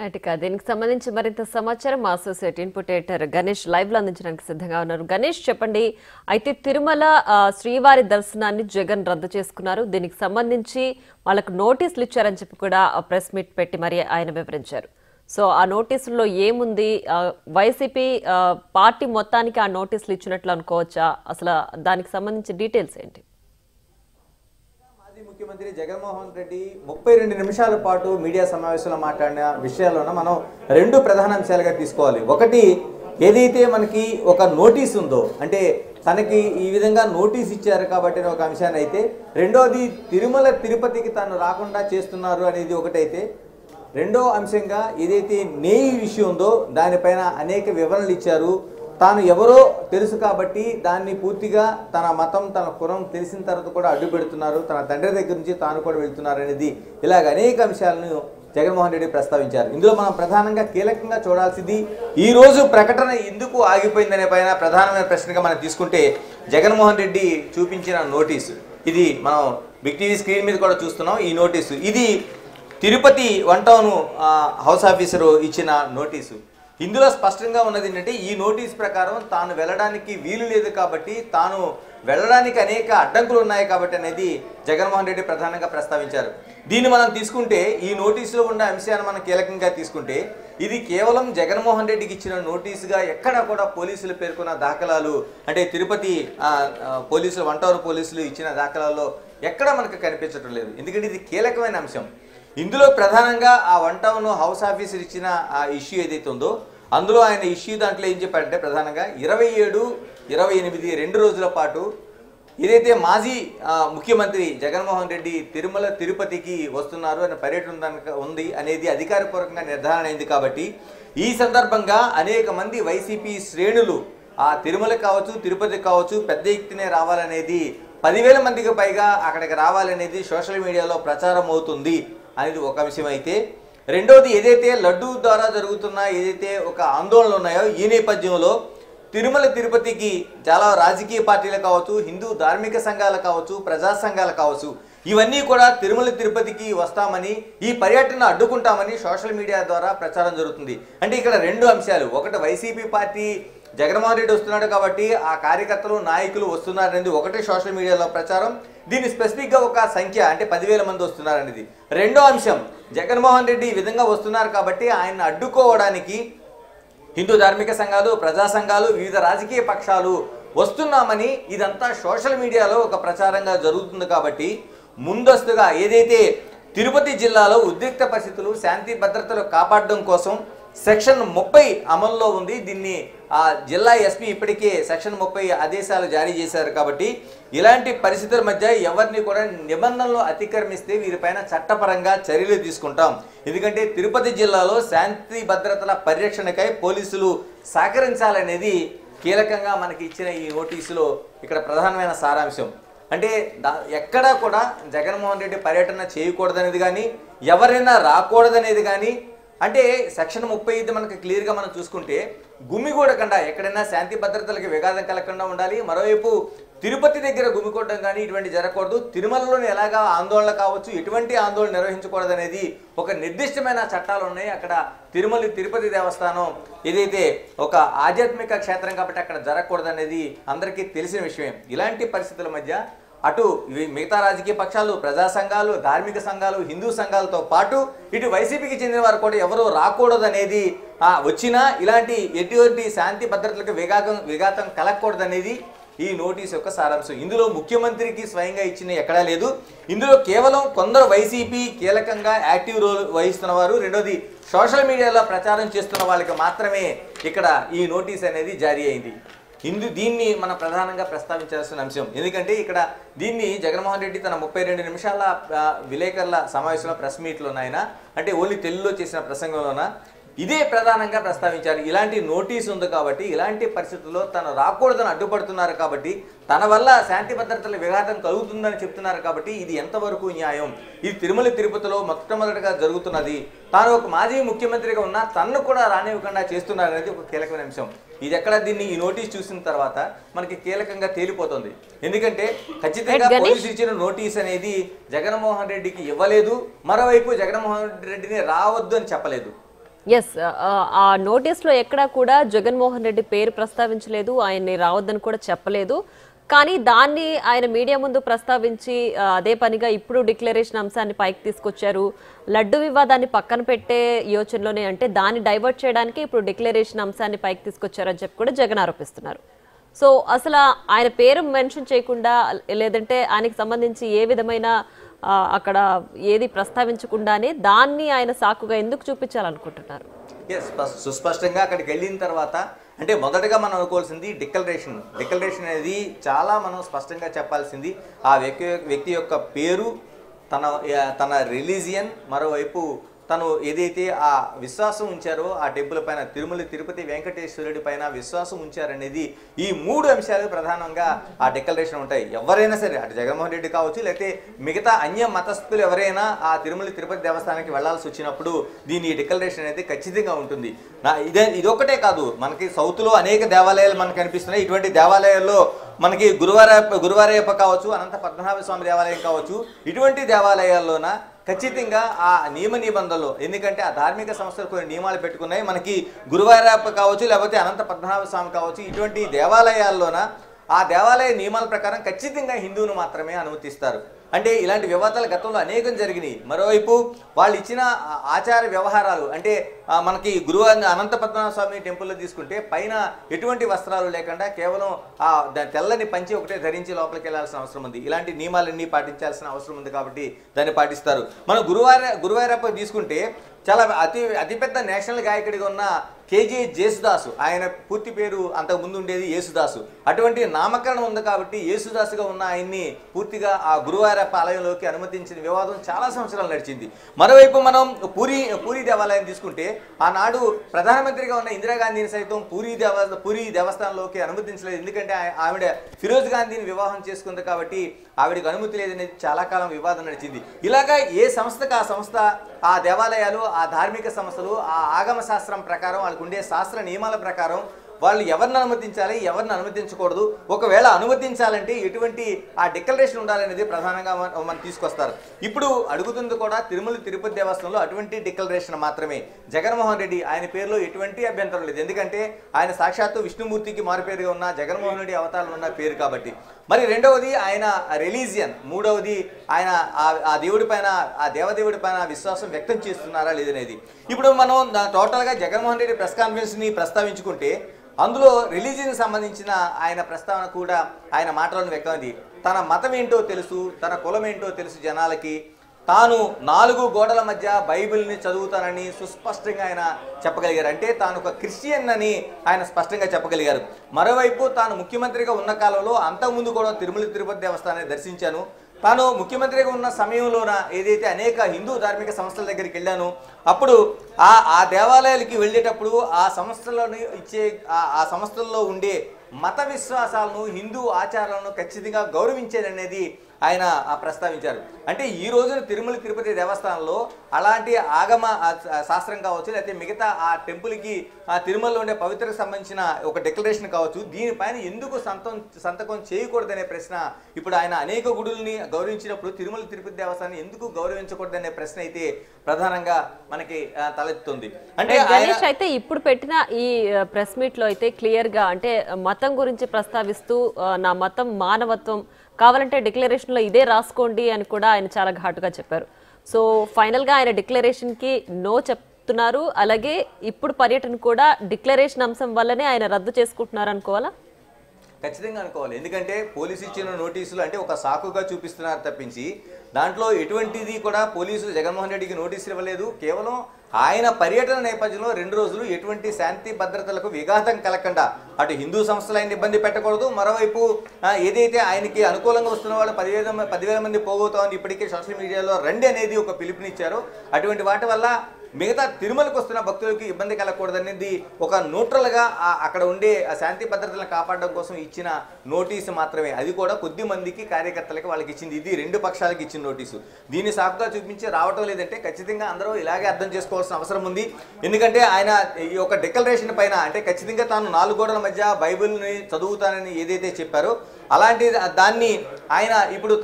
అటుక దీనికి సంబంధించి మరింత సమాచారం మా associate input editor Ganesh live లో అందించడానికి సిద్ధంగా ఉన్నారు. గణేష్ చెప్పండి, అయితే తిరుమల శ్రీవారి దర్శనాన్ని జగన్ రద్దు చేసుకున్నారు. దీనికి సంబంధించి వాళ్ళకు నోటీసులు ఇచ్చారని చెప్పి కూడా ప్రెస్ మీట్ పెట్టి మరి ఆయన వివరించారు. సో ఆ నోటీసుల్లో ఏముంది, వైసీపీ పార్టీ మొత్తానికి ఆ నోటీసులు ఇచ్చినట్లు అనుకోవచ్చా? అసలు దానికి సంబంధించి డీటెయిల్స్ ఏంటి? ముఖ్యమంత్రి జగన్మోహన్ రెడ్డి 32 నిమిషాల పాటు మీడియా సమావేశంలో మాట్లాడిన విషయాల్లోన మనం రెండు ప్రధాన అంశాలుగా తీసుకోవాలి. ఒకటి, ఏదైతే మనకి ఒక నోటీస్ ఉందో, అంటే తనకి ఈ విధంగా నోటీస్ ఇచ్చారు కాబట్టి ఒక అంశాన్ని అయితే, రెండోది తిరుమల తిరుపతికి తాను రాకుండా చేస్తున్నారు అనేది ఒకటైతే, రెండో అంశంగా ఏదైతే నేయి విషయం ఉందో దానిపైన అనేక వివరణలు ఇచ్చారు. తాను ఎవరో తెలుసు కాబట్టి దాన్ని పూర్తిగా తన మతం తన కులం తెలిసిన తర్వాత కూడా అడ్డు పెడుతున్నారు, తన తండ్రి దగ్గర నుంచి తాను కూడా వెళ్తున్నారు అనేది ఇలాగ అనేక అంశాలను జగన్మోహన్ రెడ్డి ప్రస్తావించారు. ఇందులో మనం ప్రధానంగా కీలకంగా చూడాల్సింది ఈ రోజు ప్రకటన ఎందుకు ఆగిపోయిందనే పైన ప్రధానమైన ప్రశ్నగా మనం తీసుకుంటే, జగన్మోహన్ రెడ్డి చూపించిన నోటీసు ఇది మనం బిగ్ టీవీ స్క్రీన్ మీద కూడా చూస్తున్నాం. ఈ నోటీసు ఇది Tirupati one town house officer ఇచ్చిన నోటీసు. ఇందులో స్పష్టంగా ఉన్నది ఏంటంటే, ఈ నోటీస్ ప్రకారం తాను వెళ్ళడానికి వీలు లేదు కాబట్టి, తాను వెళ్ళడానికి అనేక అడ్డంకులు ఉన్నాయి కాబట్టి అనేది జగన్మోహన్ రెడ్డి ప్రధానంగా ప్రస్తావించారు. దీన్ని మనం తీసుకుంటే, ఈ నోటీసులో ఉన్న అంశాన్ని మనం కీలకంగా తీసుకుంటే, ఇది కేవలం జగన్మోహన్ రెడ్డికి ఇచ్చిన నోటీసుగా ఎక్కడా కూడా పోలీసులు పేర్కొన్న దాఖలాలు, అంటే తిరుపతి పోలీసులు వన్ టౌన్ పోలీసులు ఇచ్చిన దాఖలాల్లో ఎక్కడా మనకు కనిపించడం లేదు. ఎందుకంటే ఇది కీలకమైన అంశం. ఇందులో ప్రధానంగా ఆ వన్ టౌన్ హౌస్ ఆఫీసర్ ఇచ్చిన ఆ ఇష్యూ ఏదైతే ఉందో, అందులో ఆయన ఇష్యూ దాంట్లో ఏం చెప్పారంటే, ప్రధానంగా 27, 28 2 రోజుల పాటు ఏదైతే మాజీ ముఖ్యమంత్రి జగన్మోహన్ రెడ్డి తిరుమల తిరుపతికి వస్తున్నారు అనే పర్యటన ఉంది అనేది అధికారపూర్వకంగా నిర్ధారణ అయింది కాబట్టి, ఈ సందర్భంగా అనేక మంది వైసీపీ శ్రేణులు ఆ తిరుమల కావచ్చు తిరుపతి కావచ్చు పెద్ద ఎత్తునే రావాలనేది, 10,000 మందికి పైగా అక్కడికి రావాలనేది సోషల్ మీడియాలో ప్రచారం అవుతుంది అనేది ఒక అంశం అయితే, రెండోది ఏదైతే లడ్డూ ద్వారా జరుగుతున్న ఏదైతే ఒక ఆందోళనలు ఉన్నాయో, ఈ నేపథ్యంలో తిరుమల తిరుపతికి చాలా రాజకీయ పార్టీలు కావచ్చు, హిందూ ధార్మిక సంఘాలు కావచ్చు, ప్రజా సంఘాలు కావచ్చు, ఇవన్నీ కూడా తిరుమల తిరుపతికి వస్తామని, ఈ పర్యటన అడ్డుకుంటామని సోషల్ మీడియా ద్వారా ప్రచారం జరుగుతుంది. అంటే ఇక్కడ రెండు అంశాలు, ఒకటి వైసీపీ పార్టీ జగన్మోహన్ రెడ్డి వస్తున్నాడు కాబట్టి ఆ కార్యకర్తలు నాయకులు వస్తున్నారనేది ఒకటే సోషల్ మీడియాలో ప్రచారం. దీన్ని స్పెసిఫిక్గా ఒక సంఖ్య అంటే 10,000 మంది వస్తున్నారనేది. రెండో అంశం, జగన్మోహన్ రెడ్డి ఈ విధంగా వస్తున్నారు కాబట్టి ఆయన అడ్డుకోవడానికి హిందూ ధార్మిక సంఘాలు, ప్రజా సంఘాలు, వివిధ రాజకీయ పక్షాలు వస్తున్నామని ఇదంతా సోషల్ మీడియాలో ఒక ప్రచారంగా జరుగుతుంది. కాబట్టి ముందస్తుగా ఏదైతే తిరుపతి జిల్లాలో ఉద్రిక్త పరిస్థితులు, శాంతి భద్రతలు కాపాడడం కోసం సెక్షన్ 30 అమల్లో ఉంది. దీన్ని ఆ జిల్లా ఎస్పీ ఇప్పటికే సెక్షన్ 30 ఆదేశాలు జారీ చేశారు. కాబట్టి ఇలాంటి పరిస్థితుల మధ్య ఎవరిని కూడా నిబంధనలు అతిక్రమిస్తే వీరిపైన చట్టపరంగా చర్యలు తీసుకుంటాం. ఎందుకంటే తిరుపతి జిల్లాలో శాంతి భద్రతల పరిరక్షణకై పోలీసులు సహకరించాలనేది కీలకంగా మనకి ఇచ్చిన ఈ నోటీసులో ఇక్కడ ప్రధానమైన సారాంశం. అంటే ఎక్కడా కూడా జగన్మోహన్ రెడ్డి పర్యటన చేయకూడదనేది కానీ, ఎవరైనా రాకూడదనేది కానీ, అంటే సెక్షన్ 35 మనకు క్లియర్గా మనం చూసుకుంటే, గుమిగూడకుండా ఎక్కడైనా శాంతి భద్రతలకి విఘాతం కలగకుండా ఉండాలి. మరోవైపు తిరుపతి దగ్గర గుమిగూడడం కానీ ఇటువంటి జరగకూడదు. తిరుమలలోని ఎలాగా ఆందోళన కావచ్చు, ఎటువంటి ఆందోళన నిర్వహించకూడదు అనేది ఒక నిర్దిష్టమైన చట్టాలు ఉన్నాయి. అక్కడ తిరుపతి దేవస్థానం ఏదైతే ఒక ఆధ్యాత్మిక క్షేత్రం కాబట్టి అక్కడ జరగకూడదు అనేది అందరికీ తెలిసిన విషయం. ఇలాంటి పరిస్థితుల మధ్య అటు మిగతా రాజకీయ పక్షాలు, ప్రజా సంఘాలు, ధార్మిక సంఘాలు, హిందూ సంఘాలతో పాటు ఇటు వైసీపీకి చెందిన వారు కూడా ఎవరూ రాకూడదు అనేది, వచ్చినా ఇలాంటి ఎటువంటి శాంతి భద్రతలకు విఘాతం కలగకూడదనేది ఈ నోటీస్ యొక్క సారాంశం. ఇందులో ముఖ్యమంత్రికి స్వయంగా ఇచ్చిన ఎక్కడా లేదు. ఇందులో కేవలం కొందరు వైసీపీ కీలకంగా యాక్టివ్ రోల్ వహిస్తున్న వారు, రెండోది సోషల్ మీడియాలో ప్రచారం చేస్తున్న వాళ్ళకి మాత్రమే ఇక్కడ ఈ నోటీస్ అనేది జారీ అయింది. దీన్ని మనం ప్రధానంగా ప్రస్తావించాల్సిన అంశం. ఎందుకంటే ఇక్కడ దీన్ని జగన్మోహన్ రెడ్డి తన 32 నిమిషాల విలేకరుల సమావేశంలో ప్రెస్ మీట్లోన ఆయన, అంటే ఓన్లీ తెలుగులో చేసిన ప్రసంగంలోన ఇదే ప్రధానంగా ప్రస్తావించారు. ఇలాంటి నోటీస్ ఉంది కాబట్టి, ఇలాంటి పరిస్థితుల్లో తను రాకూడదని అడ్డుపడుతున్నారు కాబట్టి, తన వల్ల శాంతి భద్రతల విఘాతం కలుగుతుందని చెప్తున్నారు కాబట్టి ఇది ఎంతవరకు న్యాయం? ఇది తిరుమల తిరుపతిలో మొట్టమొదటిగా జరుగుతున్నది. తాను ఒక మాజీ ముఖ్యమంత్రిగా ఉన్నా తన్ను కూడా రానివ్వకుండా చేస్తున్నారనేది ఒక కీలకమైన అంశం. ఇది ఎక్కడ దీన్ని ఈ నోటీస్ చూసిన తర్వాత మనకి కీలకంగా తేలిపోతుంది. ఎందుకంటే ఖచ్చితంగా పోలీసు ఇచ్చిన నోటీస్ అనేది జగన్మోహన్ రెడ్డికి ఇవ్వలేదు, మరోవైపు జగన్మోహన్ రెడ్డిని రావద్దు అని చెప్పలేదు. ఎస్. ఆ నోటీస్లో ఎక్కడా కూడా జగన్మోహన్ రెడ్డి పేరు ప్రస్తావించలేదు, ఆయన్ని రావద్దని కూడా చెప్పలేదు. కానీ దాన్ని ఆయన మీడియా ముందు ప్రస్తావించి అదే పనిగా ఇప్పుడు డిక్లరేషన్ అంశాన్ని పైకి తీసుకొచ్చారు. లడ్డు వివాదాన్ని పక్కన పెట్టే యోచనలోనే, అంటే దాన్ని డైవర్ట్ చేయడానికి ఇప్పుడు డిక్లరేషన్ అంశాన్ని పైకి తీసుకొచ్చారని చెప్పి కూడా జగన్ ఆరోపిస్తున్నారు. సో అసలు ఆయన పేరు మెన్షన్ చేయకుండా, లేదంటే ఆయనకి సంబంధించి ఏ విధమైన అక్కడ ఏది ప్రస్తావించకుండానే దాన్ని ఆయన సాకుగా ఎందుకు చూపించాలనుకుంటున్నారు? సుస్పష్టంగా అక్కడికి వెళ్ళిన తర్వాత అంటే మొదటగా మనం అనుకోవాల్సింది డిక్లరేషన్ అనేది చాలా మనం స్పష్టంగా చెప్పాల్సింది. ఆ వ్యక్తి యొక్క పేరు, తన రిలీజియన్, మరోవైపు తను ఏదైతే ఆ విశ్వాసం ఉంచారో ఆ టెంపుల్ పైన, తిరుమల తిరుపతి వెంకటేశ్వరుడి పైన విశ్వాసం ఉంచారనేది, ఈ 3 అంశాలు ప్రధానంగా ఆ డిక్లరేషన్ ఉంటాయి. ఎవరైనా సరే, అటు జగన్మోహన్ రెడ్డి కావచ్చు, లేకపోతే మిగతా అన్య మతస్థులు ఎవరైనా ఆ తిరుమల తిరుపతి దేవస్థానానికి వెళ్లాల్సి వచ్చినప్పుడు ఈ డిక్లరేషన్ అనేది ఖచ్చితంగా ఉంటుంది. ఇదొక్కటే కాదు, మనకి సౌత్లో అనేక దేవాలయాలు మనకు కనిపిస్తున్నాయి. ఇటువంటి దేవాలయాల్లో మనకి గురువారయ్యప్ప కావచ్చు, అనంత పద్మనాభ స్వామి దేవాలయం కావచ్చు, ఇటువంటి దేవాలయాల్లోన ఖచ్చితంగా ఆ నియమ నిబంధనలు, ఎందుకంటే ఆ ధార్మిక సంస్థలు కొన్ని నియమాలు పెట్టుకున్నాయి. మనకి గురువారప్ప కావచ్చు, లేకపోతే అనంత పద్మనాభ స్వామి కావచ్చు, ఇటువంటి దేవాలయాల్లోన ఆ దేవాలయ నియమాల ప్రకారం ఖచ్చితంగా హిందువును మాత్రమే అనుమతిస్తారు. అంటే ఇలాంటి వివాదాలు గతంలో అనేకం జరిగినాయి. మరోవైపు వాళ్ళు ఇచ్చిన ఆచార వ్యవహారాలు, అంటే మనకి అనంత పద్మనాభ స్వామి టెంపుల్లో తీసుకుంటే పైన ఎటువంటి వస్త్రాలు లేకుండా కేవలం ఆ తెల్లని పంచి ఒకటే ధరించి లోపలికి వెళ్ళాల్సిన అవసరం ఉంది. ఇలాంటి నియమాలన్నీ పాటించాల్సిన అవసరం ఉంది కాబట్టి దాన్ని పాటిస్తారు. మనం గురువారప్ప తీసుకుంటే చాలా అతిపెద్ద నేషనల్ గాయకుడిగా ఉన్న కేజీ జేసుదాసు, ఆయన పూర్తి పేరు అంతకుముందు ఉండేది యేసుదాసు. అటువంటి నామకరణం ఉంది కాబట్టి యేసుదాసుగా ఉన్న ఆయన్ని పూర్తిగా ఆ గురువారప్ప ఆలయంలోకి అనుమతించిన వివాదం చాలా సంవత్సరాలు నడిచింది. మరోవైపు మనం పూరి దేవాలయం తీసుకుంటే ఆనాడు ప్రధానమంత్రిగా ఉన్న ఇందిరాగాంధీని సైతం పూరి దేవస్థానంలోకి అనుమతించలేదు. ఎందుకంటే ఆవిడ ఫిరోజ్ గాంధీని వివాహం చేసుకుంది కాబట్టి ఆవిడకి అనుమతి లేదనేది చాలా కాలం వివాదం నడిచింది. ఇలాగా ఏ సంస్థకు ఆ సంస్థ, ఆ దేవాలయాలు, ఆ ధార్మిక సంస్థలు ఆ ఆగమ శాస్త్రం ప్రకారం, వాళ్ళకు ఉండే శాస్త్ర నియమాల ప్రకారం వాళ్ళు ఎవరిని అనుమతించాలి, ఎవరిని అనుమతించకూడదు, ఒకవేళ అనుమతించాలంటే ఎటువంటి ఆ డిక్లరేషన్ ఉండాలనేది ప్రధానంగా మనం తీసుకొస్తారు. ఇప్పుడు అడుగుతుంది కూడా తిరుమల తిరుపతి దేవస్థానంలో అటువంటి డిక్లరేషన్ మాత్రమే. జగన్మోహన్ రెడ్డి ఆయన పేరులో ఎటువంటి అభ్యంతరం లేదు, ఎందుకంటే ఆయన సాక్షాత్తు విష్ణుమూర్తికి మారుపేరుగా ఉన్న జగన్మోహన్ రెడ్డి అవతారం ఉన్న పేరు కాబట్టి. మరి రెండవది ఆయన రిలీజియన్, మూడవది ఆయన ఆ దేవుడి పైన, ఆ దేవదేవుడి పైన విశ్వాసం వ్యక్తం చేస్తున్నారా లేదనేది. ఇప్పుడు మనం టోటల్గా జగన్మోహన్ రెడ్డి ప్రెస్ కాన్ఫరెన్స్ని ప్రస్తావించుకుంటే అందులో రిలీజియన్కి సంబంధించిన ఆయన ప్రస్తావన కూడా, ఆయన మాటలను వ్యక్తమైంది. తన మతం ఏంటో తెలుసు, తన కులం ఏంటో తెలుసు జనాలకి, తాను 4 గోడల మధ్య బైబిల్ని చదువుతానని సుస్పష్టంగా ఆయన చెప్పగలిగారు. అంటే తాను ఒక క్రిస్టియన్ అని ఆయన స్పష్టంగా చెప్పగలిగారు. మరోవైపు తాను ముఖ్యమంత్రిగా ఉన్న కాలంలో అంతకుముందు కూడా తిరుమల తిరుపతి దేవస్థానాన్ని దర్శించాను, తాను ముఖ్యమంత్రిగా ఉన్న సమయంలోన ఏదైతే అనేక హిందూ ధార్మిక సంస్థల దగ్గరికి వెళ్ళాను, అప్పుడు ఆ దేవాలయాలకి వెళ్ళేటప్పుడు ఆ సంస్థలను ఇచ్చే ఆ సంస్థల్లో ఉండే మత విశ్వాసాలను, హిందూ ఆచారాలను ఖచ్చితంగా గౌరవించేదనేది ఆయన ప్రస్తావించారు. అంటే ఈ రోజున తిరుమల తిరుపతి దేవస్థానంలో అలాంటి ఆగమ శాస్త్రం కావచ్చు, లేకపోతే మిగతా ఆ టెంపుల్కి తిరుమలలో ఉండే పవిత్రకు సంబంధించిన ఒక డిక్లరేషన్ కావచ్చు, దీనిపైన ఎందుకు సంతకం చేయకూడదనే ప్రశ్న ఇప్పుడు ఆయన అనేక గుడుల్ని గౌరవించినప్పుడు తిరుమల తిరుపతి దేవస్థానాన్ని ఎందుకు గౌరవించకూడదనే ప్రశ్న అయితే ప్రధానంగా మనకి తలెత్తుంది. అంటే గణేష్ అయితే ఇప్పుడు పెట్టిన ఈ ప్రెస్ మీట్ లో అయితే క్లియర్ గా, అంటే మతం గురించి ప్రస్తావిస్తూ నా మతం మానవత్వం, కావాలంటే డిక్లరేషన్ లో ఇదే రాసుకోండి అని కూడా ఆయన చాలా ఘాటుగా చెప్పారు. సో ఫైనల్ గా ఆయన డిక్లరేషన్ కి నో చెప్తున్నారు. అలాగే ఇప్పుడు పర్యటన కూడా డిక్లరేషన్ అంశం వల్లనే ఆయన రద్దు చేసుకుంటున్నారు అనుకోవాలా? ఖచ్చితంగా అనుకోవాలి. ఎందుకంటే పోలీసు ఇచ్చిన నోటీసులు అంటే ఒక సాకుగా చూపిస్తున్నారు తప్పించి దాంట్లో ఎటువంటిది కూడా పోలీసులు జగన్మోహన్ రెడ్డికి నోటీసులు ఇవ్వలేదు. కేవలం ఆయన పర్యటన నేపథ్యంలో 2 రోజులు ఎటువంటి శాంతి భద్రతలకు విఘాతం కలగకుండా అటు హిందూ సంస్థలు ఆయన ఇబ్బంది పెట్టకూడదు, మరోవైపు ఏదైతే ఆయనకి అనుకూలంగా వస్తున్న వాళ్ళు 10,000 మంది పోగొతామని ఇప్పటికే సోషల్ మీడియాలో రండి అనేది ఒక పిలుపునిచ్చారు. అటువంటి వాటి వల్ల మిగతా తిరుమలకు వస్తున్న భక్తులకి ఇబ్బంది కలగకూడదనేది ఒక న్యూట్రల్గా అక్కడ ఉండే శాంతి భద్రతలను కాపాడడం కోసం ఇచ్చిన నోటీసు మాత్రమే. అది కూడా కొద్ది మందికి కార్యకర్తలకి వాళ్ళకి ఇచ్చింది. ఇది 2 పక్షాలకి ఇచ్చిన నోటీసు. దీన్ని సాకుగా చూపించి రావటం లేదంటే ఖచ్చితంగా అందరూ ఇలాగే అర్థం చేసుకోవాల్సిన అవసరం ఉంది. ఎందుకంటే ఆయన ఈ యొక్క డిక్లరేషన్ పైన అంటే ఖచ్చితంగా తాను 4 గోడల మధ్య బైబిల్ని చదువుతానని ఏదైతే చెప్పారో అలాంటి దాన్ని ఆయన ఇప్పుడు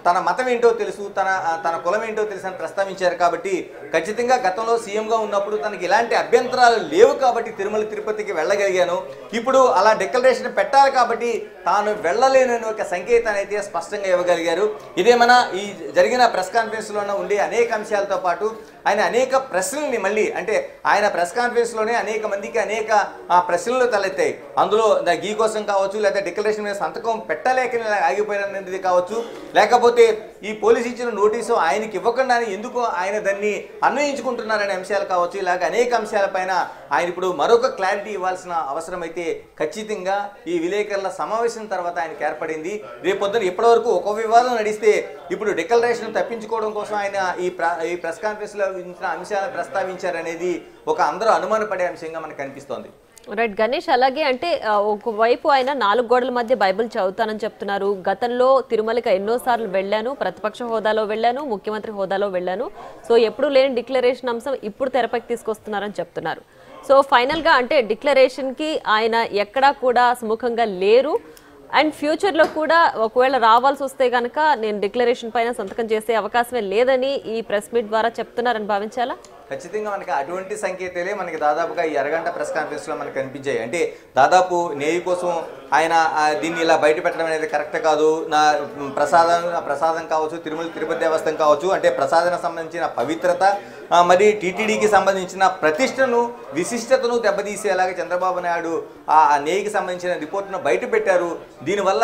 తన మతం ఏంటో తెలుసు, తన కులం ఏంటో తెలుసు అని ప్రస్తావించారు. కాబట్టి ఖచ్చితంగా గతంలో సీఎంగా ఉన్నప్పుడు తనకి ఇలాంటి అభ్యంతరాలు లేవు కాబట్టి తిరుమల తిరుపతికి వెళ్ళగలిగాను, ఇప్పుడు అలా డిక్లరేషన్ పెట్టాలి కాబట్టి తాను వెళ్ళలేనని ఒక సంకేతాన్ని అయితే స్పష్టంగా ఇవ్వగలిగారు. ఇదేమన్నా ఈ జరిగిన ప్రెస్ కాన్ఫరెన్స్లోనే ఉండే అనేక అంశాలతో పాటు ఆయన అనేక ప్రశ్నల్ని మళ్ళీ అంటే ఆయన ప్రెస్ కాన్ఫరెన్స్లోనే అనేక మందికి అనేక ప్రశ్నలు తలెత్తాయి. అందులో గీ కోసం కావచ్చు, లేదా డిక్లరేషన్ మీద సంతకం పెట్టలేక ఆగిపోయినది కావచ్చు, లేకపోతే ఈ పోలీసు ఇచ్చిన నోటీసు ఆయనకి ఇవ్వకుండా ఎందుకు ఆయన దాన్ని అన్వయించుకుంటున్నారనే అంశాలు కావచ్చు, ఇలాగ అనేక అంశాలపైన ఆయన ఇప్పుడు మరొక క్లారిటీ ఇవ్వాల్సిన అవసరం అయితే ఖచ్చితంగా ఈ విలేకరుల సమావేశం తర్వాత ఆయనకు ఏర్పడింది. రేపొద్దున ఇప్పటివరకు ఒక వివాదం నడిస్తే ఇప్పుడు డిక్లరేషన్ తప్పించుకోవడం కోసం ఆయన ఈ ప్రెస్ కాన్ఫరెన్స్లో ఇచ్చిన అంశాలను ప్రస్తావించారనేది ఒక అందరూ అనుమానపడే అంశంగా మనకు కనిపిస్తోంది. రైట్ గణేష్, అలాగే అంటే ఒకవైపు ఆయన 4 గోడల మధ్య బైబిల్ చదువుతానని చెప్తున్నారు. గతంలో తిరుమలకి ఎన్నోసార్లు వెళ్ళాను, ప్రతిపక్ష హోదాలో వెళ్ళాను, ముఖ్యమంత్రి హోదాలో వెళ్ళాను, సో ఎప్పుడు లేని డిక్లరేషన్ అంశం ఇప్పుడు తెరపైకి తీసుకొస్తున్నారని చెప్తున్నారు. సో ఫైనల్గా అంటే డిక్లరేషన్కి ఆయన ఎక్కడా కూడా సుముఖంగా లేరు అండ్ ఫ్యూచర్లో కూడా ఒకవేళ రావాల్సి వస్తే కనుక నేను డిక్లరేషన్ పైన సంతకం చేసే అవకాశమే లేదని ఈ ప్రెస్ మీట్ ద్వారా చెప్తున్నారని భావించాలా? ఖచ్చితంగా మనకి అటువంటి సంకేతాలే మనకి దాదాపుగా ఈ అరగంట ప్రెస్ కాన్ఫరెన్స్లో మనకు కనిపించాయి. అంటే దాదాపు నేయి కోసం ఆయన దీన్ని ఇలా బయట పెట్టడం అనేది కరెక్ట్ కాదు, నా ప్రసాదం కావచ్చు, తిరుమల తిరుపతి దేవస్థానం కావచ్చు, అంటే ప్రసాదానికి సంబంధించిన పవిత్రత మరి టీటీడీకి సంబంధించిన ప్రతిష్టను విశిష్టతను దెబ్బతీసేలాగా చంద్రబాబు నాయుడు ఆ నేయికి సంబంధించిన రిపోర్ట్ను బయట పెట్టారు. దీనివల్ల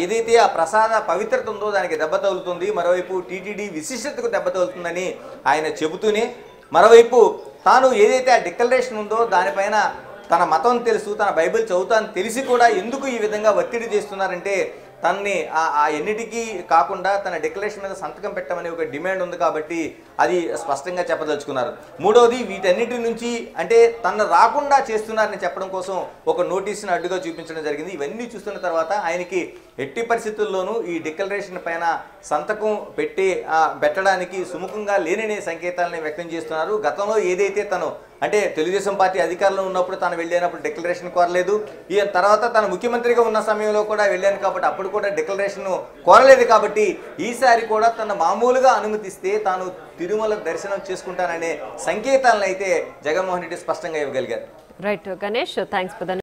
ఏదైతే ఆ ప్రసాద పవిత్రత ఉందో దానికి దెబ్బ తగులుతుంది, మరోవైపు టీటీడీ విశిష్టతకు దెబ్బ తగులుతుందని ఆయన చెబుతూనే మరోవైపు తాను ఏదైతే ఆ డిక్లరేషన్ ఉందో దానిపైన తన మతం తెలుసు, తన బైబిల్ చదువుతాను తెలిసి కూడా ఎందుకు ఈ విధంగా ఒత్తిడి చేస్తున్నారంటే తనని ఎన్నిటికీ కాకుండా తన డిక్లరేషన్ మీద సంతకం పెట్టమని ఒక డిమాండ్ ఉంది కాబట్టి అది స్పష్టంగా చెప్పదలుచుకున్నారు. మూడవది వీటన్నిటి నుంచి అంటే తను రాకుండా చేస్తున్నారని చెప్పడం కోసం ఒక నోటీసును అడ్డుగా చూపించడం జరిగింది. ఇవన్నీ చూస్తున్న తర్వాత ఆయనకి ఎట్టి పరిస్థితుల్లోనూ ఈ డిక్లరేషన్ పైన సంతకం పెట్టడానికి సుముఖంగా లేననే సంకేతాలని వ్యక్తం చేస్తున్నారు. గతంలో ఏదైతే తను అంటే తెలుగుదేశం పార్టీ అధికారంలో ఉన్నప్పుడు తాను వెళ్ళినప్పుడు డిక్లరేషన్ కోరలేదు, ఈ తర్వాత తను ముఖ్యమంత్రిగా ఉన్న సమయంలో కూడా వెళ్ళాను కాబట్టి అప్పుడు కూడా డిక్లరేషన్ కోరలేదు. కాబట్టి ఈసారి కూడా తను మామూలుగా అనుమతిస్తే తాను తిరుమల దర్శనం చేసుకుంటాననే సంకేతాలను అయితే జగన్మోహన్ రెడ్డి స్పష్టంగా ఇవ్వగలిగారు. Right Ganesh, thanks.